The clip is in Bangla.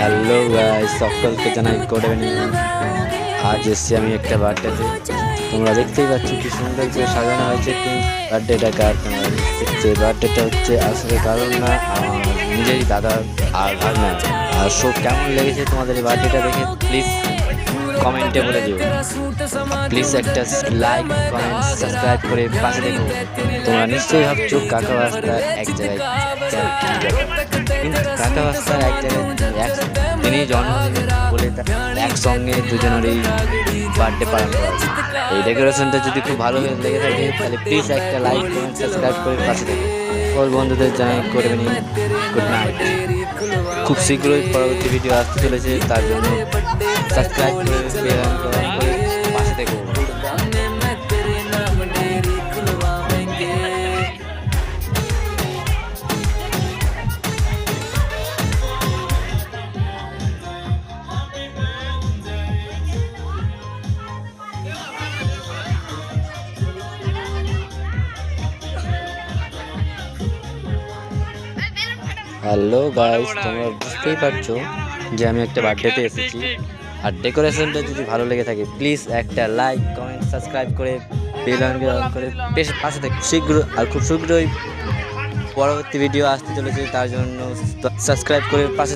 হ্যালো গাইস, সকলকে জানাই গুড ইভিনিং। আজ এসছি আমি একটা বার্থডেতে। তোমরা দেখতেই পাচ্ছ কি সুন্দর করে সাজানো হয়েছে। বার্থডেটা কার? তোমরা দেখতে বার্থডেটা হচ্ছে আসলে কারণ না, আমার নিজেরই দাদার আর ভাগনা। আর সব কেমন লেগেছে তোমাদের এই বার্থডেটা দেখে প্লিজ কমেন্টে বলে দিও। প্লিজ একটা লাইক, কমেন্ট, সাবস্ক্রাইব করে পাশে দেখো। তোমরা নিশ্চয়ই ভাবছো কাকা বাস্তা এক জায়গায়, কিন্তু কাকা বাস্তা এক জায়গায় তিনি জন্মদিন বলে একসঙ্গে দুজনেরই বার্থডে পালন করা হয়। এই ডেকোরেশনটা যদি খুব ভালো লেগে থাকে তাহলে প্লিজ একটা লাইক, কমেন্ট, সাবস্ক্রাইব করে পাশে দেখো। ওর বন্ধুদের জানাই করবেন গুড নাইট। খুব শীঘ্রই পরবর্তী ভিডিও আসতে চলেছে, তার জন্য সাবস্ক্রাইব করে বেল আইকন করে পাশে দেখো। হ্যালো গাইস, তোমরা বুঝতেই পারছো যে আমি একটা বার্থডেতে এসেছি। আর ডেকোরেশনটা যদি ভালো লেগে থাকে প্লিজ একটা লাইক, কমেন্ট, সাবস্ক্রাইব করে বেল আইকন করে বেশ পাশে থাকো। খুব শীঘ্রই পরবর্তী ভিডিও আসতে চলেছে, তার জন্য সাবস্ক্রাইব করে পাশে